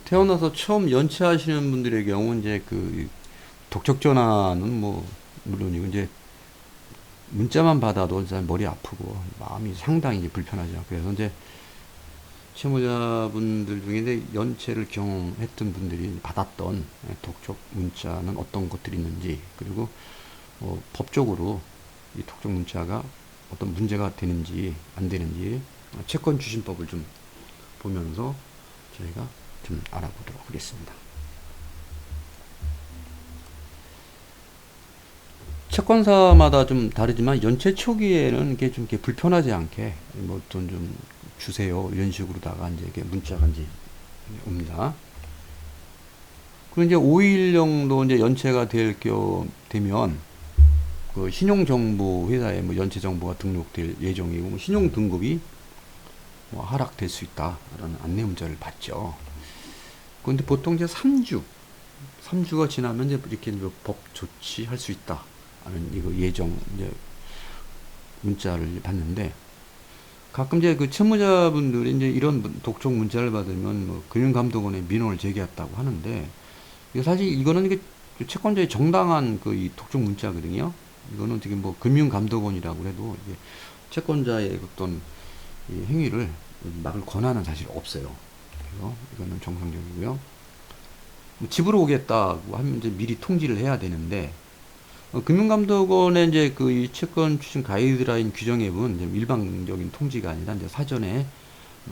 태어나서 처음 연체하시는 분들의 경우 이제 그 독촉 전화는 뭐 물론이고 이제 문자만 받아도 진짜 머리 아프고 마음이 상당히 이제 불편하죠. 그래서 이제 채무자분들 중에 이제 연체를 경험했던 분들이 받았던 독촉 문자는 어떤 것들이 있는지, 그리고 법적으로 이 독촉 문자가 어떤 문제가 되는지 안 되는지 채권 추진법을 좀 보면서 저희가 좀 알아보도록 하겠습니다. 채권사마다 좀 다르지만 연체 초기에는 이게 좀 이렇게 불편하지 않게 뭐 돈 좀 주세요 이런 식으로다가 이제 이게 문자가 이제 옵니다. 그리고 이제 5일 정도 이제 연체가 되면 그 신용정보 회사에 뭐 연체 정보가 등록될 예정이고 뭐 신용 등급이 뭐 하락될 수 있다라는 안내 문자를 받죠. 그런데 보통 이제 3주가 지나면 이제 이렇게 이제 법 조치할 수 있다 하는 이거 예정 이제 문자를 받는데, 가끔 이제 그 채무자분들이 이제 이런 독촉 문자를 받으면 뭐 금융감독원에 민원을 제기했다고 하는데, 이게 사실 이거는 이게 채권자의 정당한 그 이 독촉 문자거든요. 이거는 지금 뭐 금융감독원이라고 해도 이게 채권자의 어떤 이 행위를 막을 권한은 사실 없어요. 그래서 이거는 정상적이고요. 뭐 집으로 오겠다고 하면 이제 미리 통지를 해야 되는데, 금융감독원의 이제 그 이 채권 추진 가이드라인 규정에는 이제 일방적인 통지가 아니라 이제 사전에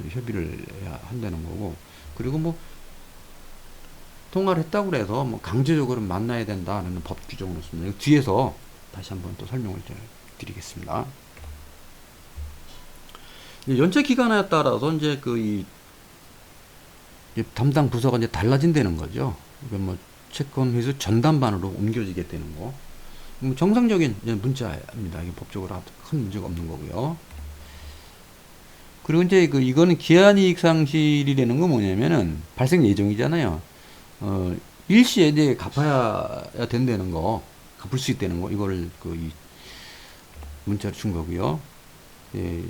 협의를 해야 한다는 거고, 그리고 뭐 통화를 했다고 해서 뭐 강제적으로 만나야 된다는 법 규정은 없습니다. 뒤에서 다시 한번 또 설명을 드리겠습니다. 연체 기간에 따라서 이제 그 이 담당 부서가 이제 달라진다는 거죠. 이건 뭐 채권 회수 전담반으로 옮겨지게 되는 거. 정상적인 문자입니다. 이게 법적으로 큰 문제가 없는 거고요. 그리고 이제 이거는 기한이익 상실이라는 건 뭐냐면은 발생 예정이잖아요. 일시에 이제 갚아야 된다는 거, 갚을 수 있다는 거, 이거를 이 문자로 준 거고요. 예,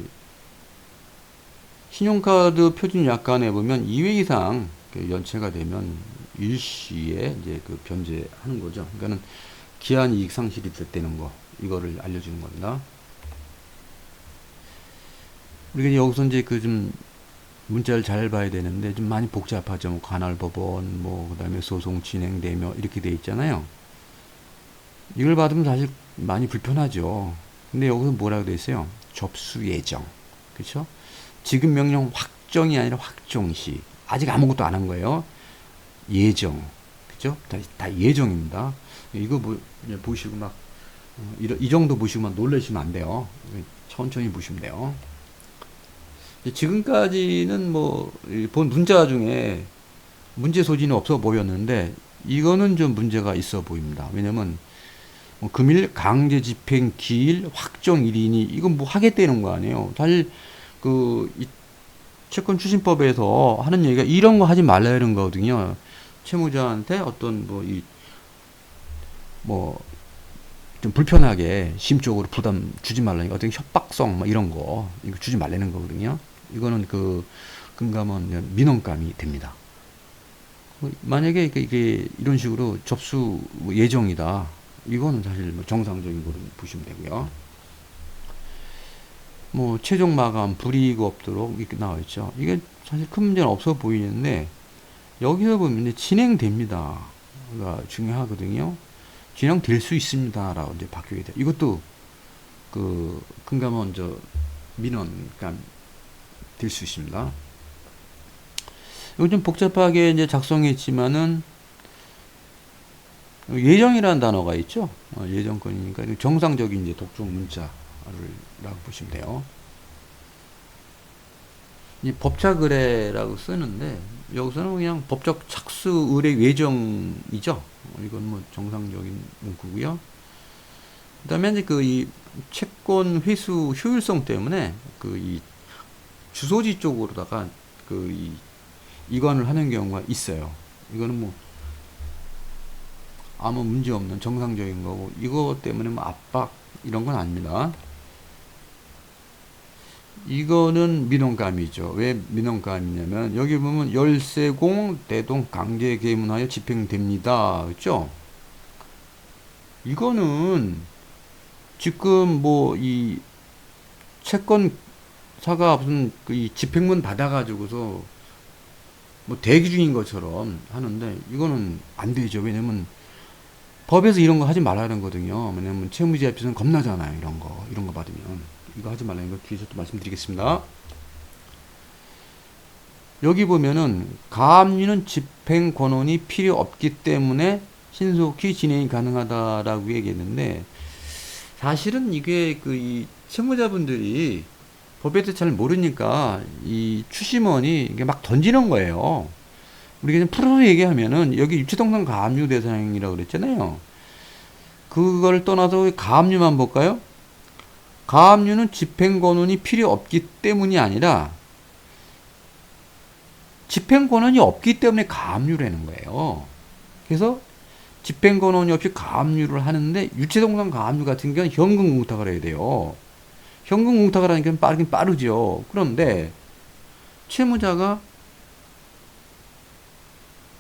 신용카드 표준 약관에 보면 2회 이상 연체가 되면 일시에 이제 변제하는 거죠. 그러니까는 기한 이익 상실이 됐다는 거, 이거를 알려주는 겁니다. 우리가 여기서 이제 좀 문자를 잘 봐야 되는데 좀 많이 복잡하죠. 뭐 관할법원, 뭐 그다음에 소송 진행되며 이렇게 돼 있잖아요. 이걸 받으면 사실 많이 불편하죠. 근데 여기서 뭐라고 돼 있어요? 접수 예정, 그렇죠? 지급 명령 확정이 아니라 확정시. 아직 아무것도 안 한 거예요. 예정, 그렇죠? 다 예정입니다. 이거 보시고 막 이 정도 보시고 막 놀라시면 안 돼요. 천천히 보시면 돼요. 지금까지는 뭐 본 문자 중에 문제 소지는 없어 보였는데 이거는 좀 문제가 있어 보입니다. 왜냐면 뭐 금일 강제 집행 기일 확정일이니 이건 뭐 하겠다는 거 아니에요. 사실 이 채권 추진법에서 하는 얘기가 이런 거 하지 말라는 거거든요. 채무자한테 어떤 좀 불편하게 심적으로 부담 주지 말라니까 어떤 협박성 뭐 이런 거 이거 주지 말라는 거거든요. 이거는 금감원 민원감이 됩니다. 만약에 이게 이런 식으로 접수 예정이다. 이거는 사실 뭐 정상적인 거로 보시면 되고요. 뭐 최종 마감 불이익 없도록 이렇게 나와 있죠. 이게 사실 큰 문제는 없어 보이는데 여기서 보면 이제 진행됩니다가 중요하거든요. 진행될 수 있습니다라고 이제 바뀌게 돼. 이것도 금감원 민원감 될 수 있습니다. 이거 좀 복잡하게 이제 작성했지만은 예정이라는 단어가 있죠. 예정권이니까 정상적인 이제 독촉 문자라고 보시면 돼요. 이 법착 의뢰라고 쓰는데 여기서는 그냥 법적 착수 의뢰 예정이죠. 이건 뭐 정상적인 문구고요. 그다음에 이제 이 채권 회수 효율성 때문에 이 주소지 쪽으로다가 이관을 하는 경우가 있어요. 이거는 뭐 아무 문제 없는 정상적인 거고 이거 때문에 뭐 압박 이런 건 아닙니다. 이거는 민원감이죠. 왜 민원감이냐면 여기 보면 열세공 대동 강제 개문하여 집행됩니다. 그렇죠? 이거는 지금 뭐 이 채권사가 무슨 그이 집행문 받아가지고서 뭐 대기 중인 것처럼 하는데 이거는 안 되죠. 왜냐면 법에서 이런 거 하지 말라는 거거든요. 왜냐면 채무자 입장에서는 겁나잖아요. 이런 거 받으면. 이거 하지 말라는 거 뒤에서 또 말씀드리겠습니다. 여기 보면은 가압류는 집행 권한이 필요 없기 때문에 신속히 진행이 가능하다라고 얘기했는데 사실은 이게 그 이 채무자분들이 법에 대해 잘 모르니까 이 추심원이 이게 막 던지는 거예요. 우리가 좀 풀어서 얘기하면은 여기 유치동산 가압류 대상이라고 그랬잖아요. 그걸 떠나서 가압류만 볼까요? 가압류는 집행권한이 필요 없기 때문이 아니라 집행권한이 없기 때문에 가압류라는 거예요. 그래서 집행권한이 없이 가압류를 하는데 유치동산 가압류 같은 경우는 현금 공탁을 해야 돼요. 현금 공탁을 하는 게 빠르긴 빠르죠. 그런데 채무자가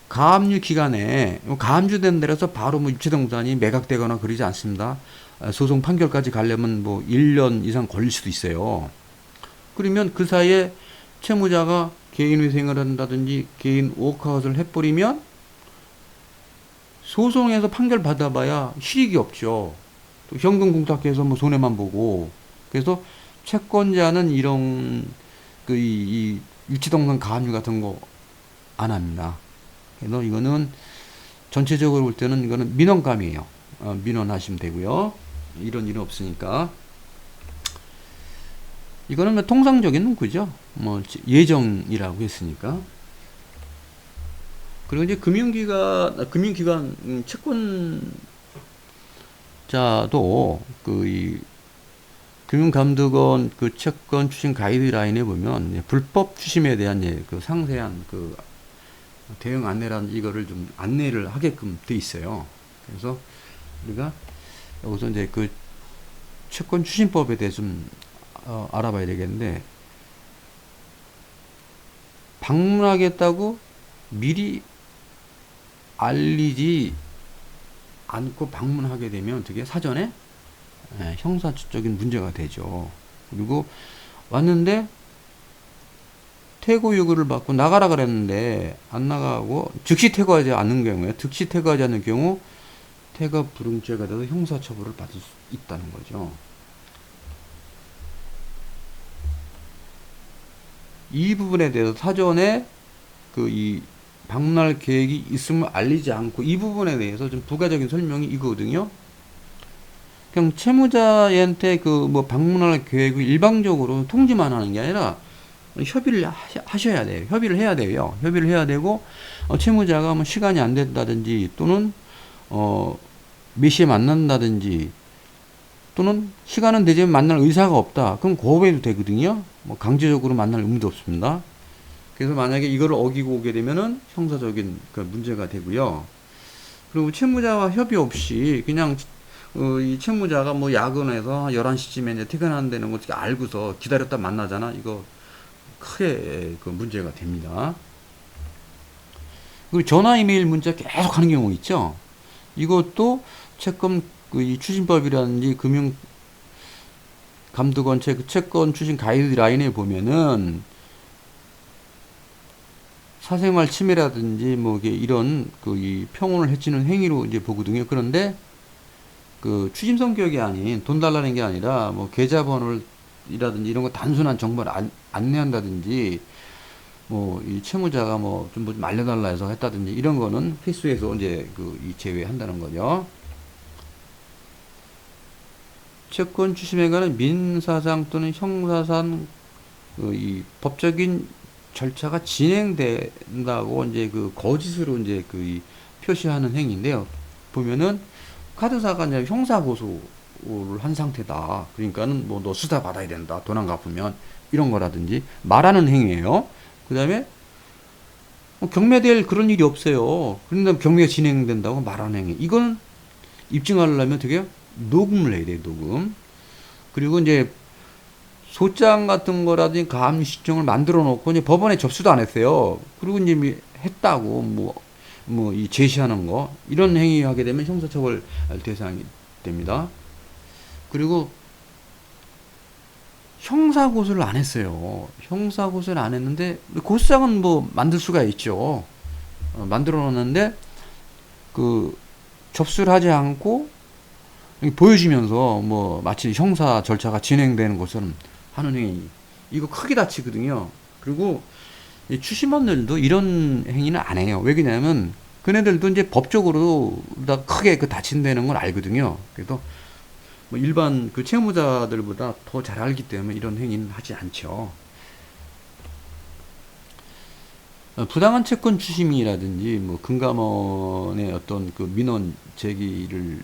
가압류 기간에 가압류된 데라서 바로 뭐 유치동산이 매각되거나 그러지 않습니다. 소송 판결까지 가려면 뭐 1년 이상 걸릴 수도 있어요. 그러면 그 사이에 채무자가 개인회생을 한다든지 개인 워크아웃을 해버리면 소송에서 판결 받아봐야 실익이 없죠. 또 현금 공탁해서 뭐 손해만 보고. 그래서 채권자는 이런 이 유치동산 가압류 같은 거 안 합니다. 그래서 이거는 전체적으로 볼 때는 이거는 민원감이에요. 민원하시면 되고요. 이런 일은 없으니까. 이거는 뭐 통상적인 문구죠. 뭐 예정이라고 했으니까. 그리고 이제 금융기관 채권자도 이 금융감독원 그 채권 추심 가이드라인에 보면 불법 추심에 대한 그 상세한 그 대응 안내라는 이거를 좀 안내를 하게끔 돼 있어요. 그래서 우리가 여기서 이제 그 채권 추심법에 대해 좀 알아봐야 되겠는데 방문하겠다고 미리 알리지 않고 방문하게 되면 어떻게 사전에 형사적인 문제가 되죠. 그리고 왔는데 퇴고 요구를 받고 나가라 그랬는데 안 나가고 즉시 퇴거하지 않는 경우에 즉시 퇴거하지 않는 경우 퇴거 불응죄가 돼서 형사처벌을 받을 수 있다는 거죠. 이 부분에 대해서 사전에 이 방문할 계획이 있음을 알리지 않고 이 부분에 대해서 좀 부가적인 설명이 이거거든요. 그냥 채무자한테 뭐 방문할 계획을 일방적으로 통지만 하는 게 아니라 협의를 하셔야 돼요. 협의를 해야 돼요. 협의를 해야 되고 채무자가 뭐 시간이 안 된다든지 또는 몇 시에 만난다든지 또는 시간은 되지만 만날 의사가 없다. 그럼 거부해도 되거든요. 뭐 강제적으로 만날 의무도 없습니다. 그래서 만약에 이걸 어기고 오게 되면은 형사적인 문제가 되고요. 그리고 채무자와 협의 없이 그냥 이 채무자가 뭐 야근해서 11시쯤에 이제 퇴근한다는 거 알고서 기다렸다 만나잖아. 이거 크게 문제가 됩니다. 그리고 전화, 이메일, 문자 계속 하는 경우 있죠. 이것도 채권 이 추진법이라든지 금융감독원 채권 추진 가이드라인에 보면은 사생활 침해라든지 뭐 이런 이 평온을 해치는 행위로 이제 보거든요. 그런데 추심 성격이 아닌 돈 달라는 게 아니라 뭐 계좌번호라든지 이런 거 단순한 정보를 안내한다든지 뭐 이 채무자가 뭐 좀 알려달라 해서 했다든지 이런 거는 필수에서 이제 이 제외한다는 거죠. 채권 추심에 관한 민사상 또는 형사상 이 법적인 절차가 진행된다고 이제 거짓으로 이제 이 표시하는 행위인데요. 보면은 카드사가 이제 형사 고소를 한 상태다. 그러니까는 뭐 너 수사 받아야 된다. 돈 안 갚으면 이런 거라든지 말하는 행위예요. 그 다음에 경매될 그런 일이 없어요. 그런데 경매가 진행된다고 말하는 행위. 이건 입증하려면 어떻게 해요? 녹음을 해야 돼요. 녹음. 그리고 이제 소장 같은 거라든지 감시증을 만들어 놓고 이제 법원에 접수도 안 했어요. 그리고 이제 했다고 이 제시하는 거 이런 행위하게 되면 형사처벌 대상이 됩니다. 그리고 형사고소를 안 했어요. 형사고소를 안 했는데 고소장은 뭐 만들 수가 있죠. 만들어 놨는데 그 접수를 하지 않고 보여주면서 뭐 마치 형사 절차가 진행되는 것처럼 하는 행위, 이거 크게 다치거든요. 그리고 이 추심원들도 이런 행위는 안 해요. 왜 그러냐면 그네들도 이제 법적으로 다 크게 그 다친다는 걸 알거든요. 그래도 뭐 일반 그 채무자들보다 더 잘 알기 때문에 이런 행위는 하지 않죠. 부당한 채권 추심이라든지 뭐 금감원의 어떤 그 민원 제기를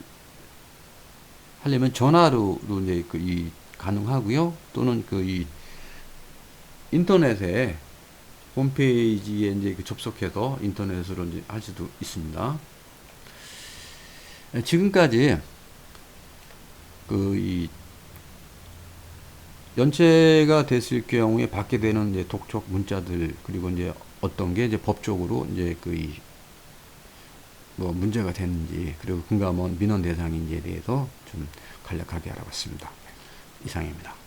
하려면 전화로도 이제 이 가능하고요. 또는 이 인터넷에 홈페이지에 이제 접속해서 인터넷으로 이제 할 수도 있습니다. 지금까지 이 연체가 됐을 경우에 받게 되는 이제 독촉 문자들, 그리고 이제 어떤 게 이제 법적으로 이제 뭐 문제가 됐는지, 그리고 금감원 민원 대상인지에 대해서 좀 간략하게 알아봤습니다. 이상입니다.